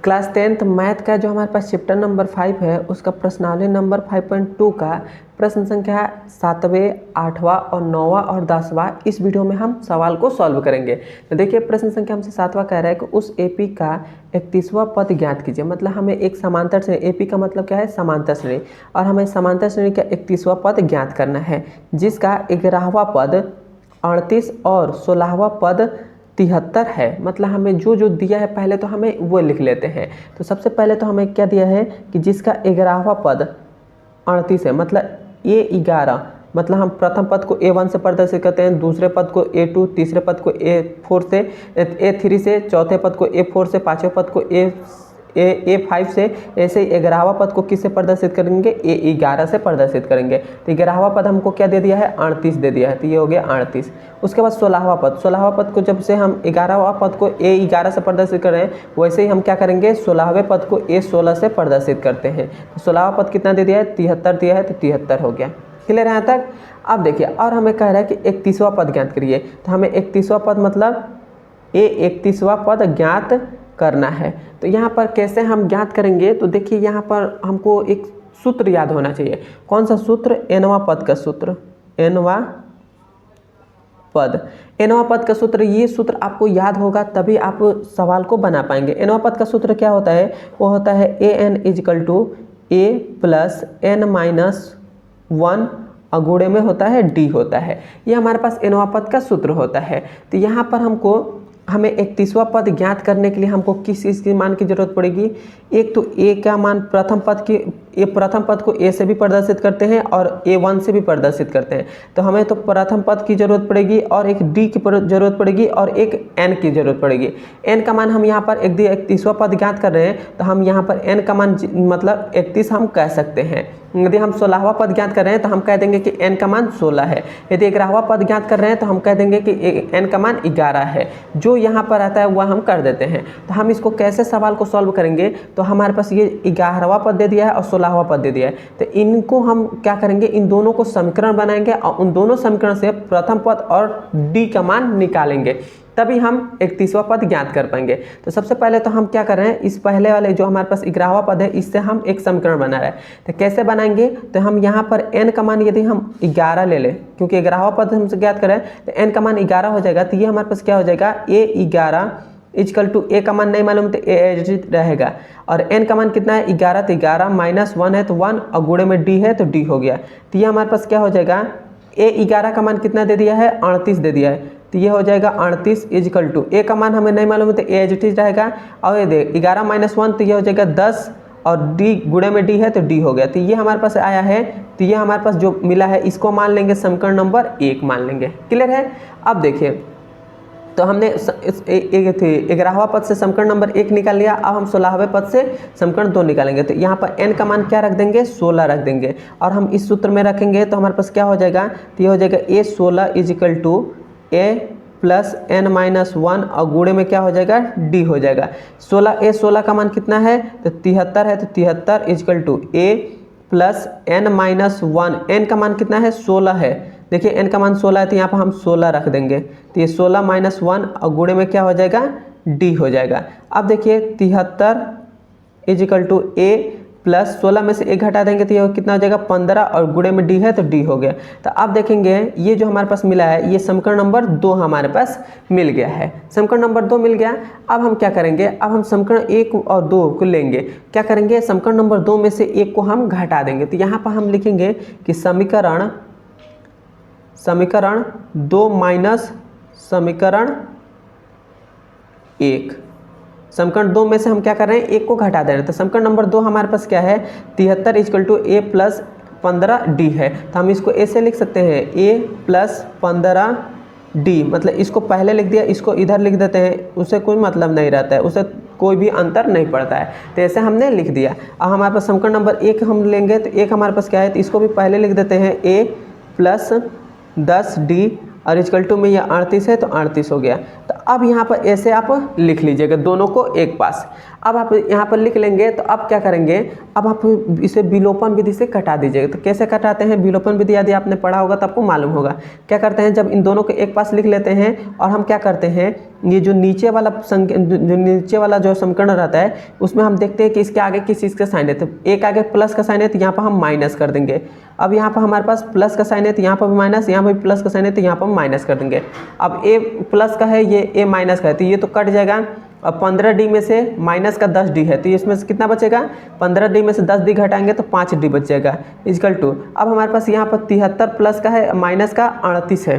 Class 10th math का जो हमारे पास चैप्टर नंबर 5 है उसका प्रश्नावली नंबर 5.2 का प्रश्न संख्या 7वें, 8वां और 9वां और 10वां इस वीडियो में हम सवाल को सॉल्व करेंगे। तो देखिए प्रश्न संख्या हमसे 7वां कह रहा है कि उस एपी का 31वां पद ज्ञात कीजिए। मतलब हमें एक समांतर श्रेणी, एपी का मतलब क्या है समांतर श्रेणी, और हमें समांतर श्रेणी का 31वां पद ज्ञात करना है जिसका 11वां पद 38 और 16वां पद 73 है। मतलब हमें जो जो दिया है पहले तो हमें वो लिख लेते हैं। तो सबसे पहले तो हमें क्या दिया है कि जिसका 11वां पद 38 है, मतलब A11, मतलब हम प्रथम पद को A1 से प्रदर्शित करते हैं, दूसरे पद को A2, तीसरे पद को A4 से, A3 से, चौथे पद को A4 से, पाँचवें पद को A5 से, ऐसे ही 11वां पद को किससे प्रदर्शित करेंगे, A11 से प्रदर्शित करेंगे। तो 11वां पद हमको क्या दे दिया है, 38 दे दिया है, तो ये हो गया 38। उसके बाद 16वां पद को जब से हम 11वां पद को A11 से प्रदर्शित कर रहे हैं वैसे ही हम क्या करेंगे 16वें पद को A16 से प्रदर्शित करते हैं। तो 16वां पद कितना दे दिया है, 73 दिया है, तो 73 हो गया। क्लियर है यहाँ तक। अब देखिए और हमें कह रहा है कि 31वां पद ज्ञात करिए। तो हमें 31वां पद मतलब A31वां पद ज्ञात करना है। तो यहाँ पर कैसे हम ज्ञात करेंगे, तो देखिए यहाँ पर हमको एक सूत्र याद होना चाहिए। कौन सा सूत्र, nवां पद का सूत्र, nवां पद का सूत्र। ये सूत्र आपको याद होगा तभी आप सवाल को बना पाएंगे। nवां पद का सूत्र क्या होता है, वो होता है an = a + n-1 अगुणे में होता है d होता है। ये हमारे पास nवां पद का सूत्र होता है। तो यहाँ पर हमें 31वां पद ज्ञात करने के लिए हमको किस चीज़ के मान की जरूरत पड़ेगी। एक तो a का मान प्रथम पद को a से भी प्रदर्शित करते हैं और A1 से भी प्रदर्शित करते हैं। तो हमें तो प्रथम पद की जरूरत पड़ेगी और एक d की जरूरत पड़ेगी और एक n की जरूरत पड़ेगी। n का मान हम यहाँ पर 31वां पद ज्ञात कर रहे हैं तो हम यहाँ पर n का मान मतलब 31 हम कह सकते हैं। यदि हम 16वां पद ज्ञात कर रहे हैं तो हम कह देंगे कि n का मान 16 है। यदि 11वां पद ज्ञात कर रहे हैं तो हम कह देंगे कि n का मान 11 है। जो यहाँ पर आता है वह हम कर देते हैं। तो हम इसको कैसे सवाल को सॉल्व करेंगे, तो हमारे पास ये 11वां पद दे दिया है और 16वां पद दे दिया है। तो इनको हम क्या करेंगे, इन दोनों को समीकरण बनाएंगे और उन दोनों समीकरण से प्रथम पद और d का मान निकालेंगे, तभी हम 31वां पद ज्ञात कर पाएंगे। तो सबसे पहले तो हम क्या कर रहे हैं, इस पहले वाले जो हमारे पास 11वां पद है इससे हम एक समीकरण बना रहे हैं। तो कैसे बनाएंगे, तो हम यहाँ पर n का मान यदि हम 11 ले लें, क्योंकि 11वां पद हमसे ज्ञात करें तो n का मान 11 हो जाएगा। तो ये हमारे पास क्या हो जाएगा, A11 = a का मान नहीं मालूम तो a एज इट रहेगा, और n का मान कितना है 11, तो 11 - 1 है तो 1 और गुणे में d है तो d हो गया। तो ये हमारे पास क्या हो जाएगा, A11 का मान कितना दे दिया है, 38 दे दिया है। तो ये हो जाएगा 38 = a का मान हमें नहीं मालूम है तो a एज इट इज रहेगा, और ये देख 11 - 1 तो ये हो जाएगा 10 और d गुणे में d है तो d हो गया। तो ये हमारे पास आया है। तो ये हमारे पास जो मिला है इसको मान लेंगे समीकरण नंबर 1 मान लेंगे। क्लियर है। अब देखिए तो हमने 11वां पद से समीकरण नंबर 1 निकाल लिया। अब हम 16वें पद से समीकरण 2 निकालेंगे। तो यहाँ पर n का मान क्या रख देंगे, 16 रख देंगे, और हम इस सूत्र में रखेंगे तो हमारे पास क्या हो जाएगा, तो ये हो जाएगा A16 = a + n-1 और गुणे में क्या हो जाएगा, d हो जाएगा। A16 का मान कितना है, तो 73 है, तो 73 = a + n-1, n का मान कितना है, 16 है। देखिए n का मान 16 है तो यहाँ पर हम 16 रख देंगे। तो ये 16 - 1 और गुणे में क्या हो जाएगा, d हो जाएगा। अब देखिए 73 = a + 16 में से 1 घटा देंगे तो ये कितना हो जाएगा, 15 और गुणे में d है तो d हो गया। तो अब देखेंगे ये जो हमारे पास मिला है ये समीकरण नंबर 2 हमारे पास मिल गया है। समीकरण नंबर 2 मिल गया। अब हम क्या करेंगे, अब हम समीकरण 1 और 2 को लेंगे। क्या करेंगे, समीकरण नंबर 2 में से 1 को हम घटा देंगे। तो यहाँ पर हम लिखेंगे कि समीकरण 2 माइनस समीकरण 1। समीकरण 2 में से हम क्या कर रहे हैं, 1 को घटा दे रहे हैं। तो समीकरण नंबर 2 हमारे पास क्या है, 73 = a + 15d है। तो हम इसको ऐसे लिख सकते हैं, a + 15d, मतलब इसको पहले लिख दिया, इसको इधर लिख देते हैं, उसे कोई मतलब नहीं रहता है, उसे कोई भी अंतर नहीं पड़ता है। तो ऐसे हमने लिख दिया। अब हमारे पास समीकरण नंबर 1 हम लेंगे तो 1 हमारे पास क्या है, तो इसको भी पहले लिख देते हैं, a + 10d और = में ये 38 है तो 38 हो गया। तो अब यहाँ पर ऐसे आप लिख लीजिएगा दोनों को एक पास। अब आप यहाँ पर लिख लेंगे तो अब क्या करेंगे, अब आप इसे विलोपन विधि से कटा दीजिएगा। तो कैसे कटाते हैं, विलोपन विधि यदि आपने पढ़ा होगा तो आपको मालूम होगा। क्या करते हैं, जब इन दोनों को एक पास लिख लेते हैं और हम क्या करते हैं ये जो नीचे वाला जो नीचे वाला जो समीकरण रहता है उसमें हम देखते हैं कि इसके आगे किस चीज़ का साइन है, तो एक आगे प्लस का साइन है तो यहाँ पर हम माइनस कर देंगे। अब यहाँ पर हमारे पास प्लस का साइन है तो यहाँ पर भी माइनस, यहाँ पर भी प्लस का साइन है तो यहाँ पर हम माइनस कर देंगे। अब ए प्लस का है, ये ए माइनस का है, तो ये तो कट जाएगा। अब 15D में से माइनस का 10D है, तो इसमें से कितना बचेगा, 15D में से 10D घटाएंगे तो 5D बच जाएगा इक्वल टू। अब हमारे पास यहाँ पर 73 प्लस का है, माइनस का 38 है,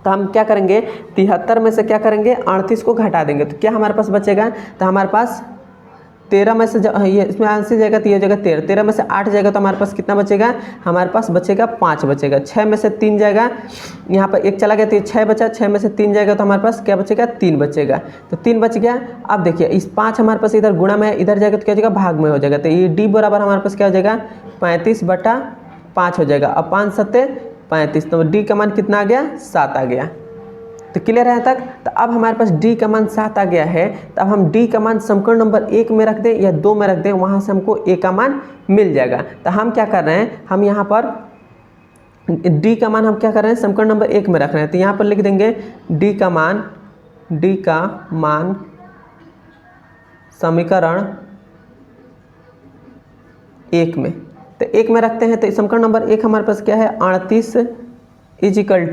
तो हम क्या करेंगे 73 में से क्या करेंगे 38 को घटा देंगे, तो क्या हमारे पास बचेगा, तो हमारे पास 13 में से ये इसमें आंसर जाएगा तो ये हो जाएगा 13, 13 में से 8 जाएगा तो हमारे पास कितना बचेगा, हमारे पास बचेगा 5 बचेगा। 6 में से 3 जाएगा, यहाँ पर 1 चला गया तो ये 6 बचा, 6 में से 3 जाएगा तो हमारे पास क्या बचेगा 3 बचेगा, तो 3 बच गया। अब देखिए इस 5 हमारे पास इधर गुणा में है, इधर जाएगा तो क्या हो जाएगा भाग में हो जाएगा, तो ये D बराबर हमारे पास क्या हो जाएगा 35/5 हो जाएगा। अब 5 7 35, तो D का मान कितना आ गया 7 आ गया। तो क्लियर है तक। तो अब हमारे पास D का मान 7 आ गया है, तो अब हम D का मान समीकरण नंबर 1 में रख दें या 2 में रख दें, वहाँ से हमको A का मान मिल जाएगा। तो हम क्या कर रहे हैं, हम यहाँ पर D का मान हम क्या कर रहे हैं समीकरण नंबर 1 में रख रहे हैं, तो यहाँ पर लिख देंगे D का मान समीकरण 1 में, तो 1 में रखते हैं। तो समीकरण नंबर 1 हमारे पास क्या है 38 is equal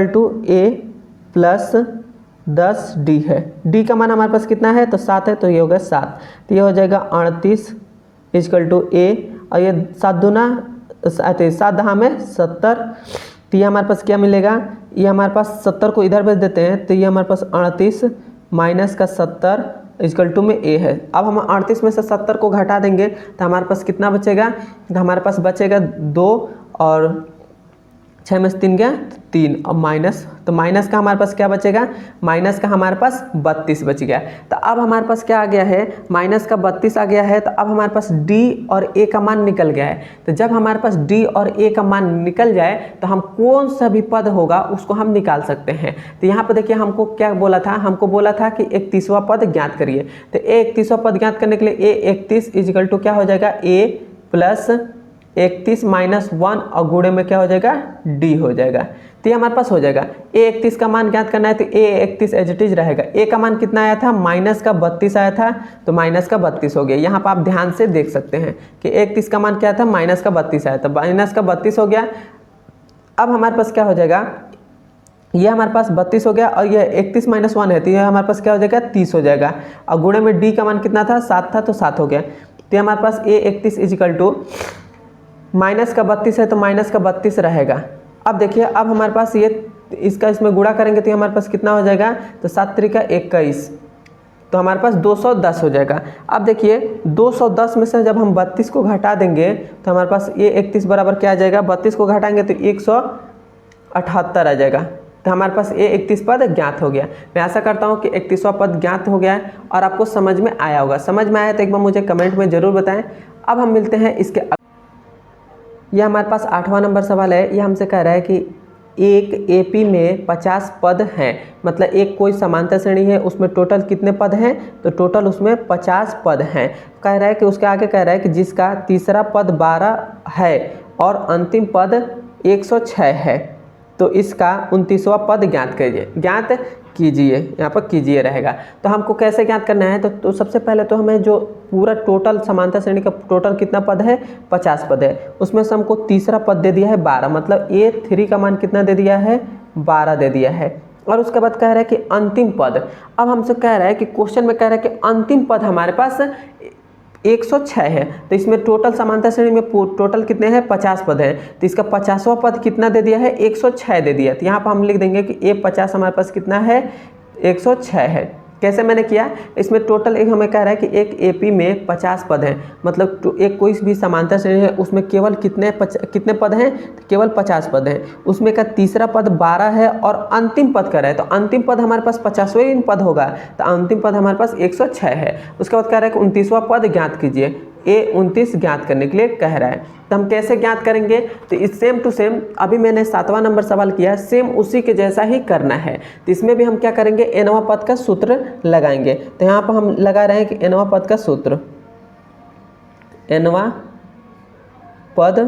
to A plus 10D है। D का मान हमारे पास कितना है तो 7 है, तो ये हो गया 7, तो ये हो जाएगा 38 इजिकल टू A, और ये 7 दूना 7 दहा में 70, तो ये हमारे पास क्या मिलेगा, ये हमारे पास 70 को इधर भेज देते हैं, तो ये हमारे पास 38 माइनस का 70 इक्वल टू में A है। अब हम 38 में से 70 को घटा देंगे तो हमारे पास कितना बचेगा, तो हमारे पास बचेगा 2 और 6 में से 3 गया 3, अब माइनस, तो माइनस का हमारे पास क्या बचेगा, माइनस का हमारे पास 32 बच गया। तो अब हमारे पास क्या आ गया है, माइनस का 32 आ गया है, तो अब हमारे पास D और A का मान निकल गया है। तो जब हमारे पास D और A का मान निकल जाए तो हम कौन सा भी पद होगा उसको हम निकाल सकते हैं। तो यहाँ पर देखिए हमको क्या बोला था, हमको बोला था कि 31वां पद ज्ञात करिए। तो 31वां पद ज्ञात करने के लिए A31 इजिकल टू क्या हो जाएगा A प्लस 31 माइनस 1 और गुणे में क्या हो जाएगा D हो जाएगा। तो ये हमारे पास हो जाएगा। A31 का मान ज्ञात करना है तो A31 एज इट इज रहेगा। A का मान कितना आया था, माइनस का 32 आया था, तो माइनस का 32 हो गया। यहाँ पर आप ध्यान से देख सकते हैं कि 31 का मान क्या था, माइनस का 32 आया था, माइनस का 32 हो गया। अब हमारे पास क्या हो जाएगा, ये हमारे पास 32 हो गया और ये 31 माइनस 1 है तो ये हमारे पास क्या हो जाएगा 30 हो जाएगा। और गुणे में D का मान कितना था 7 था तो 7 हो गया। तो ये हमारे पास A31 इजिकल टू माइनस का 32 है तो माइनस का 32 रहेगा। अब देखिए अब हमारे पास ये इसका इसमें गुणा करेंगे तो हमारे पास कितना हो जाएगा, तो 7 त्रिका 21, तो हमारे पास 210 हो जाएगा। अब देखिए 210 में से जब हम 32 को घटा देंगे तो हमारे पास A31 बराबर क्या आ जाएगा, 32 को घटाएंगे तो 178 आ जाएगा। तो हमारे पास A31 पद ज्ञात हो गया। मैं आशा करता हूँ कि 31वां पद ज्ञात हो गया है और आपको समझ में आया होगा। समझ में आया तो एक बार मुझे कमेंट में ज़रूर बताएं। अब हम मिलते हैं इसके, यह हमारे पास 8वां नंबर सवाल है। यह हमसे कह रहा है कि एक AP में 50 पद हैं, मतलब एक कोई समांतर श्रेणी है उसमें टोटल कितने पद हैं, तो टोटल उसमें 50 पद हैं। कह रहा है कि उसके आगे कह रहा है कि जिसका तीसरा पद 12 है और अंतिम पद 106 है, तो इसका 29वां पद ज्ञात कीजिए, यहाँ पर कीजिए रहेगा। तो हमको कैसे ज्ञात करना है, तो सबसे पहले तो हमें जो पूरा टोटल समांतर श्रेणी का टोटल कितना पद है 50 पद है, उसमें से हमको तीसरा पद दे दिया है 12, मतलब A3 का मान कितना दे दिया है 12 दे दिया है। और उसके बाद कह रहा है कि अंतिम पद, अब हमसे कह रहा है कि क्वेश्चन में कह रहा है कि अंतिम पद हमारे पास 106 है, तो इसमें टोटल समांतर श्रेणी में टोटल कितने हैं 50 पद हैं, तो इसका 50वां पद कितना दे दिया है 106 दे दिया। तो यहाँ पर हम लिख देंगे कि A50 हमारे पास कितना है 106 है। कैसे मैंने किया, इसमें टोटल एक हमें कह रहा है कि एक AP में 50 पद हैं, मतलब एक कोई भी समांतर श्रेणी है उसमें केवल कितने पद हैं, केवल 50 पद हैं। उसमें का तीसरा पद 12 है और अंतिम पद का रहा है, तो अंतिम पद हमारे पास 50वां पद होगा, तो अंतिम पद हमारे पास 106 है। उसके बाद कह रहा है कि 29वां पद ज्ञात कीजिए। A29 ज्ञात करने के लिए कह रहा है, तो हम कैसे ज्ञात करेंगे, तो इस सेम टू सेम अभी मैंने 7वां नंबर सवाल किया, सेम उसी के जैसा ही करना है। तो इसमें भी हम क्या करेंगे, nवां पद का सूत्र लगाएंगे। तो यहाँ पर हम लगा रहे हैं कि nवां पद का सूत्र, nवां पद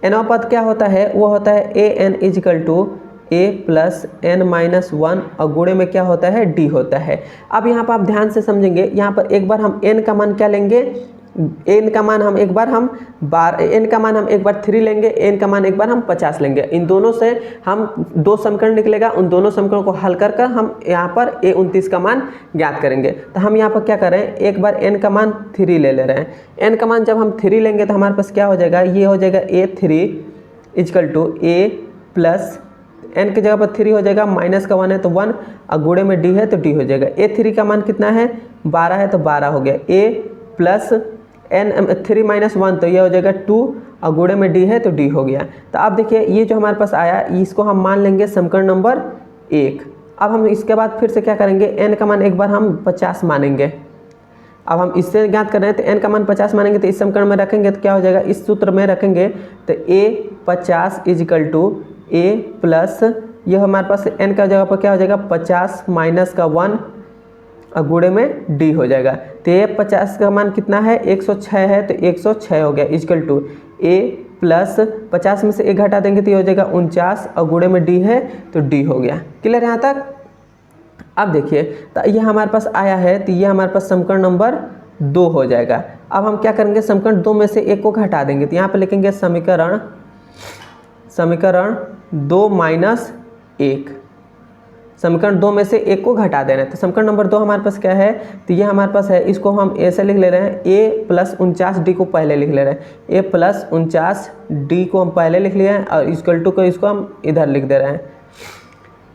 nवां पद क्या होता है, वो होता है A N is equal to A plus N minus one और गुणे में क्या होता है डी होता है। अब यहाँ पर आप ध्यान से समझेंगे, यहाँ पर एक बार हम n का मान क्या लेंगे, n का मान हम एक बार n का मान हम एक बार 3 लेंगे, n का मान एक बार हम 50 लेंगे। इन दोनों से हम दो समीकरण निकलेगा, उन दोनों समीकरणों को हल कर हम यहाँ पर a29 का मान ज्ञात करेंगे। तो हम यहाँ पर क्या करें, एक बार n का मान 3 ले रहे हैं। n का मान जब हम 3 लेंगे तो हमारे पास क्या हो जाएगा, ये हो जाएगा a3 equal to a plus n की जगह पर 3 हो जाएगा, माइनस का 1 है तो 1 और गुणे में d है तो d हो जाएगा। a3 का मान कितना है 12 है तो 12 हो गया, a प्लस n 3 माइनस 1 तो ये हो जाएगा 2 और गुणे में d है तो d हो गया। तो अब देखिए ये जो हमारे पास आया इसको हम मान लेंगे समीकरण नंबर 1। अब हम इसके बाद फिर से क्या करेंगे, n का मान एक बार हम 50 मानेंगे। अब हम इससे ज्ञात कर रहे हैं तो n का मान 50 मानेंगे, तो इस समीकरण में रखेंगे तो क्या हो जाएगा, इस सूत्र में रखेंगे तो a 50 equal to a plus ये हमारे पास n का जगह पर क्या हो जाएगा 50 माइनस का 1 और गुणे में d हो जाएगा। तो ये 50 का मान कितना है 106 है तो 106 हो गया इजिकल टू a प्लस 50 में से 1 घटा देंगे तो ये हो जाएगा 49 और गुणे में d है तो d हो गया। क्लियर यहाँ तक। अब देखिए तो ये हमारे पास आया है, तो ये हमारे पास समीकरण नंबर 2 हो जाएगा। अब हम क्या करेंगे, समीकरण 2 में से 1 को घटा देंगे, तो यहाँ पर लिखेंगे समीकरण 2 माइनस 1। समीकरण 2 में से 1 को घटा देना है, तो समीकरण नंबर 2 हमारे पास क्या है, तो ये हमारे पास है, इसको हम ऐसे लिख ले रहे हैं, a प्लस 49d को पहले लिख ले रहे हैं, a प्लस 49d को हम पहले लिख लिए हैं और इक्वल टू को इसको हम इधर लिख दे रहे हैं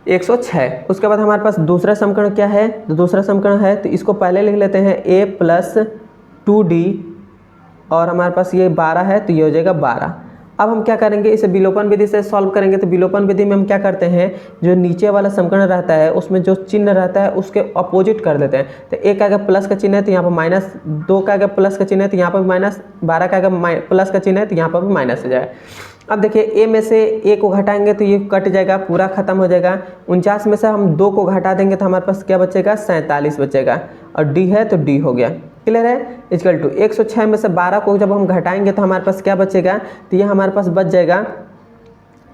106। उसके बाद हमारे पास दूसरा समीकरण क्या है, तो दूसरा समीकरण है तो इसको पहले लिख लेते हैं a प्लस 2d और हमारे पास ये 12 है तो ये हो जाएगा 12। अब हम क्या करेंगे, इसे विलोपन विधि से सॉल्व करेंगे। तो विलोपन विधि में हम क्या करते हैं, जो नीचे वाला समीकरण रहता है उसमें जो चिन्ह रहता है उसके अपोजिट कर देते हैं। तो एक का अगर प्लस का चिन्ह है तो यहाँ पर माइनस, 2 का अगर प्लस का चिन्ह है तो यहाँ पर भी माइनस, 12 का अगर प्लस का चिन्ह है तो यहाँ पर भी माइनस हो जाएगा। अब देखिए a में से a को घटाएंगे तो ये कट जाएगा, पूरा खत्म हो जाएगा। 49 में से हम 2 को घटा देंगे तो हमारे पास क्या बचेगा, 47 बचेगा और d है तो d हो गया। क्लियर है। इक्वल टू 106 में से 12 को जब हम घटाएंगे तो हमारे पास क्या बचेगा, तो ये हमारे पास बच जाएगा,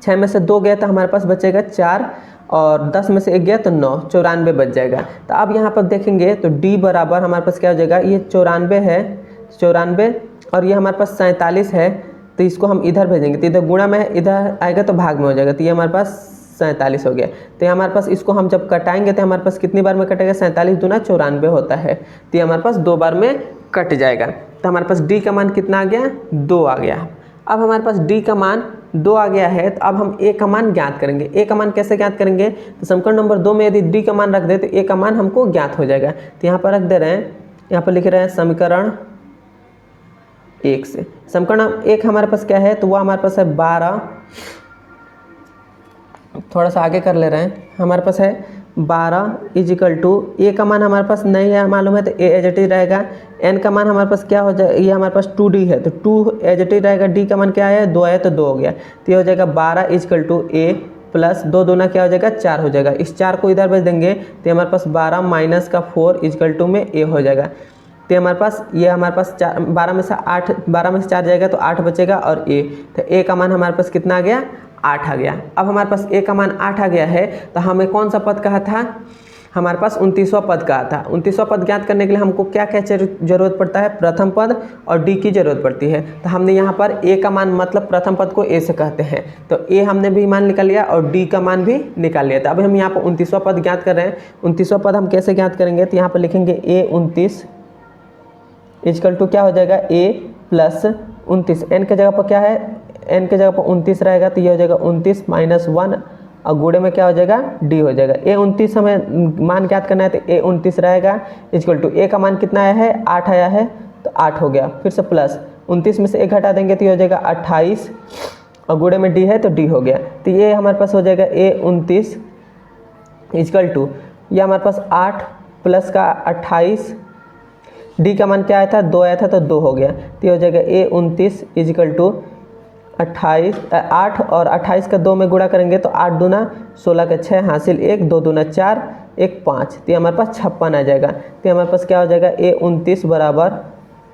6 में से 2 गया तो हमारे पास बचेगा 4 और 10 में से 1 गया तो 9, 94 बच जाएगा। तो अब यहाँ पर देखेंगे तो d बराबर हमारे पास क्या हो जाएगा, ये 94 है, 94 और ये हमारे पास 47 है, तो इसको हम इधर भेजेंगे तो इधर गुणा में इधर आएगा तो भाग में हो जाएगा, तो ये हमारे पास 47 हो गया। तो हमारे पास इसको हम जब कटाएंगे तो हमारे पास कितनी बार में कटेगा, 47 दूना 94 होता है, तो ये हमारे पास 2 बार में कट जाएगा। तो हमारे पास d का मान कितना आ गया, 2 आ गया। अब हमारे पास d का मान 2 आ गया है, तो अब हम a का मान ज्ञात करेंगे। a का मान कैसे ज्ञात करेंगे, तो समीकरण नंबर 2 में यदि d का मान रख दे तो a का मान हमको ज्ञात हो जाएगा। तो यहाँ पर रख दे रहे हैं, यहाँ पर लिख रहे हैं समीकरण 1 से। समीकरण 1 हमारे पास क्या है, तो वो हमारे पास है 12, थोड़ा सा आगे कर ले रहे हैं, हमारे पास है 12 इजिकल टू a का मान हमारे पास नहीं है मालूम है तो a एज इट इज रहेगा। n का मान हमारे पास क्या हो जाए, ये हमारे पास 2d है तो 2 एज इट इज रहेगा। d का मान क्या है, 2 है तो 2 हो गया, तो ये हो जाएगा 12 इजिकल टू a प्लस 2 दूना क्या हो जाएगा, 4 हो जाएगा। इस 4 को इधर भेज देंगे तो हमारे पास 12 माइनस का 4 इजिकल टू में a हो जाएगा। तो हमारे पास ये हमारे पास 12 में से 4 जाएगा तो 8 बचेगा और a, तो a का मान हमारे पास कितना आ गया, 8 आ गया। अब हमारे पास a का मान 8 आ गया है, तो हमें कौन सा पद कहा था, हमारे पास 29वां पद कहा था। 29वां पद ज्ञात करने के लिए हमको क्या क्या जरूरत पड़ता है, प्रथम पद और d की जरूरत पड़ती है। तो हमने यहाँ पर a का मान मतलब प्रथम पद को a से कहते हैं, तो a हमने भी मान निकाल लिया और d का मान भी निकाल लिया। तो अभी हम यहाँ पर 29वां पद ज्ञात कर रहे हैं। 29वां पद हम कैसे ज्ञात करेंगे, तो यहाँ पर लिखेंगे a29 इजकल टू क्या हो जाएगा, a प्लस 29, n के जगह पर क्या है, n के जगह पर 29 रहेगा तो ये हो जाएगा 29 माइनस 1 और गुणे में क्या हो जाएगा, d हो जाएगा। a29 हमें मान ज्ञात करना है तो a29 रहेगा इजकल टू a का मान कितना आया है, 8 आया है तो 8 हो गया। फिर से प्लस 29 में से 1 घटा देंगे तो ये हो जाएगा 28 और गुणे में d है तो d हो गया। तो ये हमारे पास हो जाएगा a29 इजकल टू ये हमारे पास 8 प्लस का 28, d का मान क्या आया था, 2 आया था तो 2 हो गया। तो ये हो जाएगा a29 इजिकल टू 8 और 28 का 2 में गुणा करेंगे तो 8 दूना 16 का 6 हासिल 1, 2 दूना 4, 1 5, तो ये हमारे पास 56 आ जाएगा। तो हमारे पास क्या हो जाएगा, a29 बराबर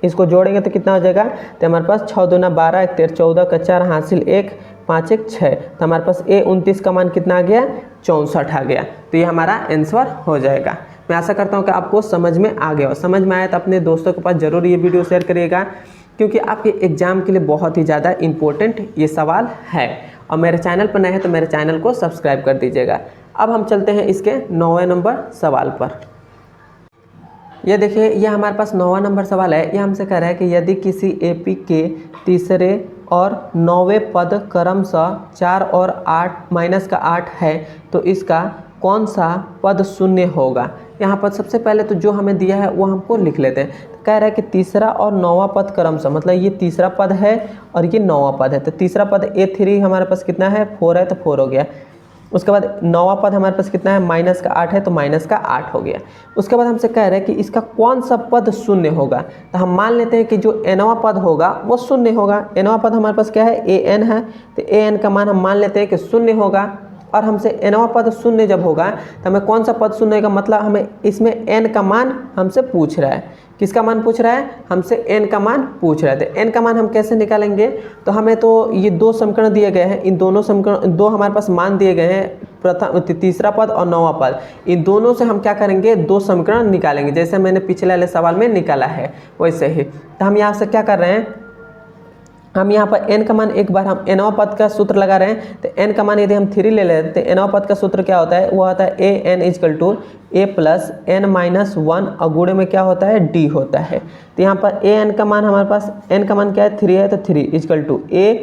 इसको जोड़ेंगे तो कितना हो जाएगा, तो हमारे पास 6 दूना 12, 1 13 14 का 4 हासिल 1 5 1 6, तो हमारे पास ए 29 का मान कितना आ गया, 64 आ गया। तो ये हमारा आंसर हो जाएगा। मैं आशा करता हूँ कि आपको समझ में आ गया हो। समझ में आया तो अपने दोस्तों के पास ज़रूर ये वीडियो शेयर करिएगा, क्योंकि आपके एग्ज़ाम के लिए बहुत ही ज़्यादा इम्पोर्टेंट ये सवाल है। और मेरे चैनल पर नए हैं तो मेरे चैनल को सब्सक्राइब कर दीजिएगा। अब हम चलते हैं इसके 9वें नंबर सवाल पर। ये देखिए, ये हमारे पास 9वां नंबर सवाल है। ये हमसे कह रहा है कि यदि किसी एपी के तीसरे और 9वें पद क्रमशः 4 और 8 माइनस का 8 है तो इसका कौन सा पद शून्य होगा। यहाँ पर सबसे पहले तो जो हमें दिया है वो हमको लिख लेते हैं। तो कह रहा है कि तीसरा और 9वां पद क्रमशः, मतलब ये तीसरा पद है और ये 9वां पद है। तो तीसरा पद A3 हमारे पास कितना है, 4 है, तो 4 हो गया। उसके बाद 9वां पद हमारे पास कितना है, माइनस का 8 है, तो माइनस का 8 हो गया। उसके बाद हमसे कह रहे हैं कि इसका कौन सा पद शून्य होगा। तो हम मान लेते हैं कि जो nवां पद होगा वो शून्य होगा। nवां पद हमारे पास क्या है, an है, तो an का मान हम मान लेते हैं कि शून्य होगा। और हमसे nवां पद शून्य जब होगा तो हमें कौन सा पद शून्य होगा, मतलब हमें इसमें n का मान हमसे पूछ रहा है। किसका मान पूछ रहा है, हमसे n का मान पूछ रहा है। तो n का मान हम कैसे निकालेंगे, तो हमें तो ये दो समीकरण दिए गए हैं, इन दोनों समीकरण, दो हमारे पास मान दिए गए हैं, प्रथम तीसरा पद और 9वां पद। इन दोनों से हम क्या करेंगे, दो समीकरण निकालेंगे, जैसे मैंने पिछले वाले सवाल में निकाला है वैसे ही। तो हम यहाँ से क्या कर रहे हैं, हम यहाँ पर n का मान एक बार हम nवां पद का सूत्र लगा रहे हैं। तो n का मान यदि हम 3 ले लेते हैं, nवां पद का सूत्र क्या होता है, वो होता है an = a plus n minus 1 और गुणे में क्या होता है, d होता है। तो यहाँ पर an का मान हमारे पास, n का मान क्या है, 3 है, तो 3 = a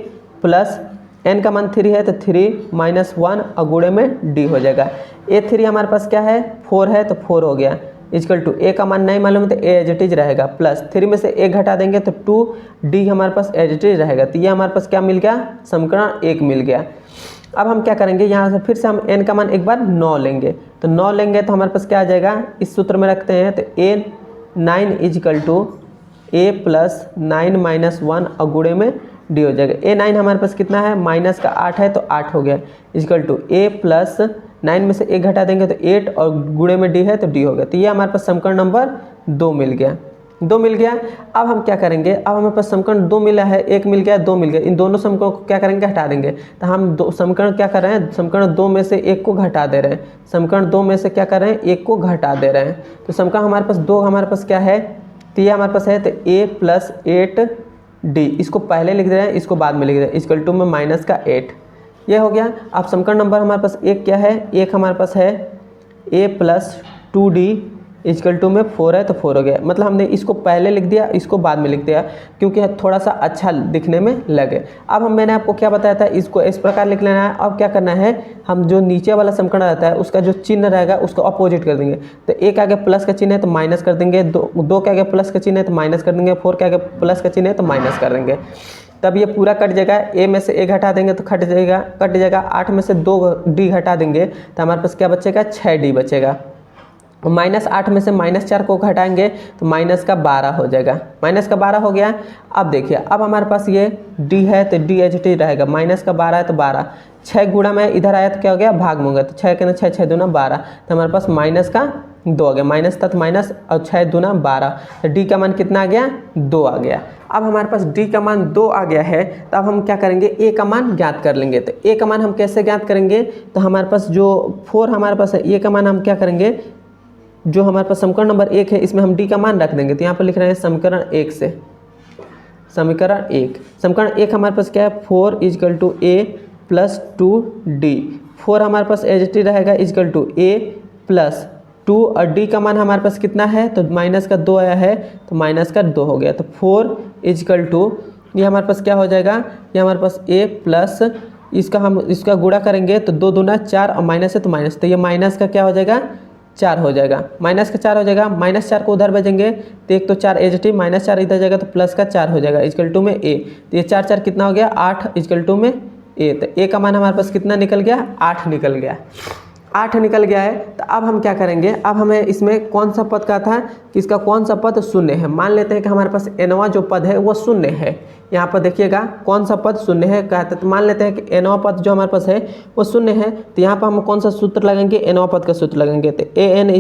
प्लस n का मान 3 है तो 3 माइनस 1 और गुणे में d हो जाएगा। a3 हमारे पास क्या है, 4 है, तो 4 हो गया। = a का मान नहीं मालूम तो a एज इट इज रहेगा, प्लस 3 में से a घटा देंगे तो 2d हमारे पास एज इट इज रहेगा। तो ये हमारे पास क्या मिल गया, समीकरण 1 मिल गया। अब हम क्या करेंगे, यहाँ से फिर से हम n का मान एक बार 9 लेंगे। तो 9 लेंगे तो हमारे पास क्या आ जाएगा, इस सूत्र में रखते हैं, तो a9 = a प्लस 9 माइनस 1 और गुणे में d हो जाएगा। a9 हमारे पास कितना है, माइनस का 8 है, तो 8 हो गया। = a प्लस 9 में से 1 घटा देंगे तो 8 और गुणे में d है तो d हो गया। तो ये हमारे पास समीकरण नंबर 2 मिल गया, 2 मिल गया। अब हम क्या करेंगे, अब हमारे पास समीकरण 2 मिला है, 1 मिल गया, 2 मिल गया। इन दोनों समीकरणों को क्या करेंगे, हटा देंगे। तो हम दो समीकरण क्या कर रहे हैं, समीकरण 2 में से 1 को घटा दे रहे हैं। समीकरण 2 में से क्या कर रहे हैं, 1 को घटा दे रहे हैं। तो समीकरण हमारे पास 2 हमारे पास क्या है, तो ये हमारे पास है, तो a प्लस 8d, इसको पहले लिख दे रहे हैं, इसको बाद में लिख दे रहे हैं, = में माइनस का 8, ये हो गया। अब समीकरण नंबर हमारे पास 1 क्या है, 1 हमारे पास है a प्लस 2d = में 4 है, तो 4 हो गया। मतलब हमने इसको पहले लिख दिया, इसको बाद में लिख दिया, क्योंकि थोड़ा सा अच्छा दिखने में लगे। अब मैंने आपको क्या बताया था, इसको इस प्रकार लिख लेना है। अब क्या करना है, हम जो नीचे वाला समीकरण रहता है उसका जो चिन्ह रहेगा उसको अपोजिट कर देंगे। तो a के आगे प्लस का चिन्ह है तो माइनस कर देंगे, 2 के आगे प्लस का चिन्ह है तो माइनस कर देंगे, 4 के आगे प्लस का चिन्ह है तो माइनस कर देंगे। तब ये पूरा कट जाएगा, a में से a घटा देंगे तो कट जाएगा। 8 में से 2d घटा देंगे तो हमारे पास क्या बचेगा, 6d बचेगा। -8 में से -4 को घटाएंगे तो माइनस का 12 हो जाएगा, माइनस का 12 हो गया। अब देखिए, अब हमारे पास ये d है तो d एच टी रहेगा, माइनस का 12 है तो 12, 6 गुणा में इधर आया तो क्या हो गया, भाग में हो गया। तो 6 के 6 6 दूना 12, तो हमारे पास माइनस का 2 आ गया, माइनस था तो माइनस और 6 दूना 12, तो d का मान कितना आ गया, 2 आ गया। अब हमारे पास d का मान 2 आ गया है, तो अब हम क्या करेंगे, a का मान ज्ञात कर लेंगे। तो a का मान हम कैसे ज्ञात करेंगे, तो हमारे पास जो 4 हमारे पास है, a का मान हम क्या करेंगे, जो हमारे पास समीकरण नंबर 1 है इसमें हम d का मान रख देंगे। तो यहाँ पर लिख रहे हैं समीकरण 1 से, समीकरण 1, समीकरण 1 हमारे पास क्या है, 4 = a प्लस 2d, 4 हमारे पास एज टी रहेगा = a प्लस 2 और d का मान हमारे पास कितना है, तो माइनस का 2 आया है तो माइनस का 2 हो गया। तो 4 = ये हमारे पास क्या हो जाएगा, ये हमारे पास a प्लस इसका गुणा करेंगे तो 2 दूना 4 और माइनस है तो माइनस, तो ये माइनस का क्या हो जाएगा, 4 हो जाएगा, माइनस का 4 हो जाएगा। -4 को उधर भेजेंगे तो 1 तो 4 एच टी, -4 इधर जाएगा तो प्लस का 4 हो जाएगा, = में a। तो ये 4 4 कितना हो गया, 8 = में a। तो a का मान हमारे पास कितना निकल गया, 8 निकल गया, 8 निकल गया है। तो अब हम क्या करेंगे, अब हमें इसमें कौन सा पद का था कि इसका कौन सा पद शून्य है। मान लेते हैं कि हमारे पास nवां जो पद है वो शून्य है। यहाँ पर देखिएगा कौन सा पद शून्य है कहते, तो मान लेते हैं कि nवां पद जो हमारे पास है वो शून्य है। तो यहाँ पर हम कौन सा सूत्र लगाएंगे, nवां पद का सूत्र लगाएंगे। तो an =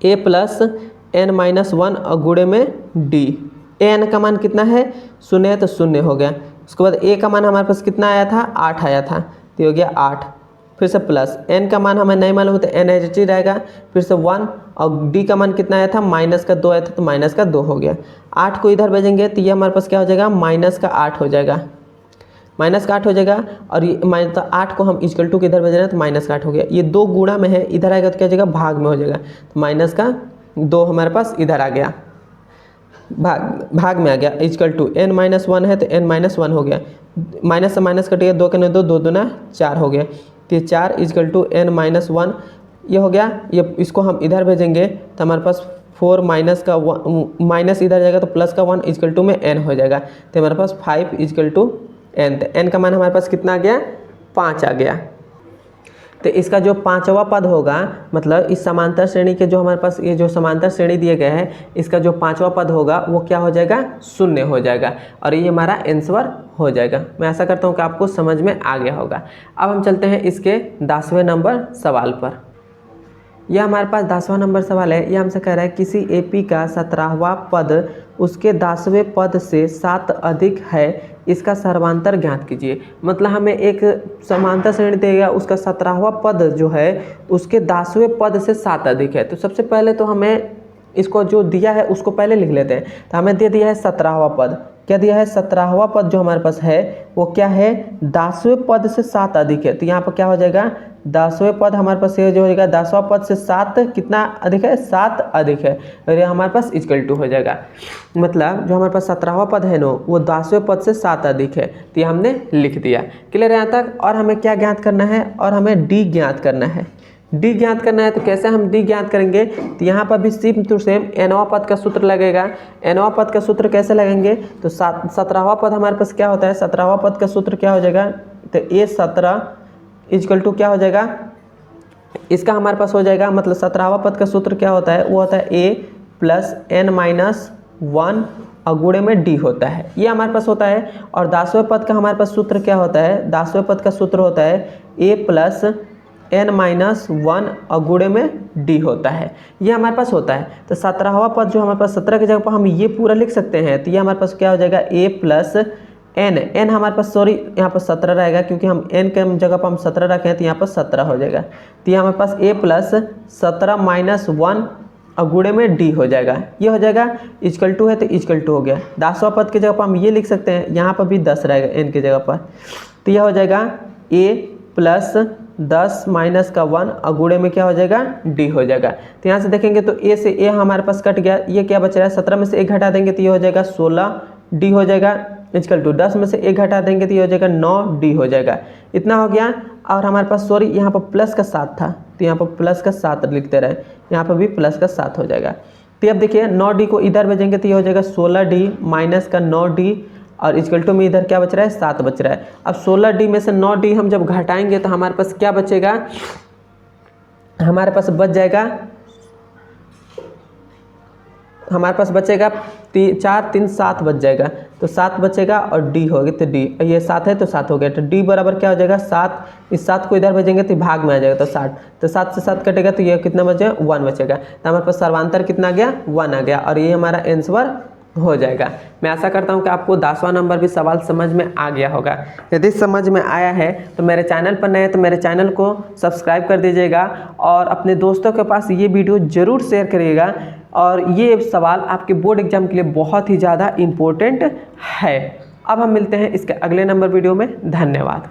a plus n minus 1 और गुणे में डी। एन का मान कितना है, 0 है तो 0 हो गया। उसके बाद ए का मान हमारे पास कितना आया था, 8 आया था, तो हो गया 8। फिर से प्लस एन का मान हमें नहीं मालूम तो एन एच टी रहेगा, फिर से 1। और डी का मान कितना आया था, -2 आया था, तो -2 हो गया। 8 को इधर भेजेंगे तो ये हमारे पास क्या हो जाएगा, -8 हो जाएगा, -8 हो जाएगा। और ये -8 को हम इक्वल टू किधर भेज रहे हैं, तो -8 हो गया। ये 2 गुणा में है, इधर आएगा तो क्या हो जाएगा, भाग में हो जाएगा, तो -2 हमारे पास इधर आ गया, भाग में आ गया। इक्वल टू n-1 है तो n-1 हो गया, माइनस से माइनस कटिएगा, 2 के 2, 2 दूना 4 हो गया, तो 4 इक्वल टू n-1 ये हो गया। ये इसको हम इधर भेजेंगे तो हमारे पास 4 माइनस का माइनस इधर जाएगा तो प्लस का 1 इक्वल टू में n हो जाएगा, तो हमारे पास 5 इक्वल टू n। तो n का मान हमारे पास कितना आ गया, 5 आ गया। तो इसका जो 5वां पद होगा, मतलब इस समांतर श्रेणी के जो हमारे पास ये जो समांतर श्रेणी दिए गए हैं, इसका जो 5वां पद होगा वो क्या हो जाएगा, 0 हो जाएगा, और ये हमारा आंसर हो जाएगा। मैं ऐसा करता हूँ कि आपको समझ में आ गया होगा। अब हम चलते हैं इसके 10वें नंबर सवाल पर। यह हमारे पास 10वां नंबर सवाल है। यह हमसे कह रहा है किसी एपी का 17वां पद उसके 10वें पद से 7 अधिक है, इसका सर्वांतर ज्ञात कीजिए। मतलब हमें एक समांतर श्रेणी देगा, उसका 17वां पद जो है उसके 10वें पद से 7 अधिक है। तो सबसे पहले तो हमें इसको जो दिया है उसको पहले लिख लेते हैं। तो हमें दे दिया है 17वां पद, क्या दिया है, 17वां पद जो हमारे पास है वो क्या है, 10वें पद से 7 अधिक है। तो यहाँ पर क्या हो जाएगा, 10वें पद हमारे पास ये जो हो जाएगा, 10वां पद से 7 कितना अधिक है, 7 अधिक है, और ये हमारे पास इक्वल टू हो जाएगा। मतलब जो हमारे पास 17वां पद है नो वो 10वें पद से 7 अधिक है, तो ये हमने लिख दिया। क्लियर है यहाँ तक। और हमें क्या ज्ञात करना है, और हमें डी ज्ञात करना है। डी ज्ञात करना है तो कैसे हम डी ज्ञात करेंगे, तो यहाँ पर भी सेम टू सेम एनवां पद का सूत्र लगेगा। एनवां पद का सूत्र कैसे लगेंगे, तो 17वां पद हमारे पास क्या होता है, 17वां पद का सूत्र क्या हो जाएगा, तो A17 इक्वल टू क्या हो जाएगा, इसका हमारे पास हो जाएगा, मतलब 17वां पद का सूत्र क्या होता है, वो होता है A + n-1 और गुणे में डी होता है, ये हमारे पास होता है। और 10वें पद का हमारे पास सूत्र क्या होता है, 10वें पद का सूत्र होता है A + n-1 और गुणे में डी होता है, ये हमारे पास होता है। तो 17वां पद जो हमारे पास 17 की जगह पर हम ये पूरा लिख सकते हैं, तो ये हमारे पास क्या हो जाएगा, A + n हमारे पास सॉरी यहाँ पर 17 रहेगा, क्योंकि हम n के जगह पर हम 17 रखे हैं, तो यहाँ पर 17 हो जाएगा। तो ये हमारे पास A + 17 - 1 और गुणे में डी हो जाएगा, ये हो जाएगा। इक्वल टू है तो इक्वल टू हो गया। 10वां पद की जगह पर हम ये लिख सकते हैं, यहाँ पर भी 10 रहेगा n की जगह पर, तो यह हो जाएगा A + 10 - 1 और गुणे में क्या हो जाएगा, डी हो जाएगा। तो यहाँ से देखेंगे तो A से A हमारे पास कट गया, ये क्या बच रहा है, 17 में से 1 घटा देंगे तो ये हो जाएगा 16 डी हो जाएगा। इक्वल टू 10 में से 1 घटा देंगे तो ये हो जाएगा 9 डी हो जाएगा। इतना हो गया। और हमारे पास सॉरी यहाँ पर प्लस का 7 था, तो यहाँ पर प्लस का 7 लिखते रहे, यहाँ पर भी प्लस का 7 हो जाएगा। तो अब देखिए 9 डी को इधर भेजेंगे तो ये हो जाएगा 16 डी माइनस का 9 डी, और इक्वल टू में इधर क्या बच रहा है, 7 बच रहा है। अब 16 डी में से 9 डी हम जब घटाएंगे तो हमारे पास क्या बचेगा, हमारे पास बच जाएगा, हमारे पास बचेगा 4 3 7 बच जाएगा, तो 7 बचेगा और डी हो गया, तो डी ये 7 है तो 7 हो गया। तो डी बराबर क्या हो जाएगा 7, इस 7 को इधर भेजेंगे तो भाग में आ जाएगा, तो 60, तो 7 से 7 कटेगा तो ये कितना बचेगा 1 बचेगा। तो हमारे पास सर्वांतर कितना आ गया 1 आ गया, और ये हमारा आंसर हो जाएगा। मैं आशा करता हूं कि आपको 10वां नंबर भी सवाल समझ में आ गया होगा। यदि समझ में आया है तो मेरे चैनल पर नए हैं तो मेरे चैनल को सब्सक्राइब कर दीजिएगा, और अपने दोस्तों के पास ये वीडियो ज़रूर शेयर करिएगा। और ये सवाल आपके बोर्ड एग्जाम के लिए बहुत ही ज़्यादा इम्पोर्टेंट है। अब हम मिलते हैं इसके अगले नंबर वीडियो में। धन्यवाद।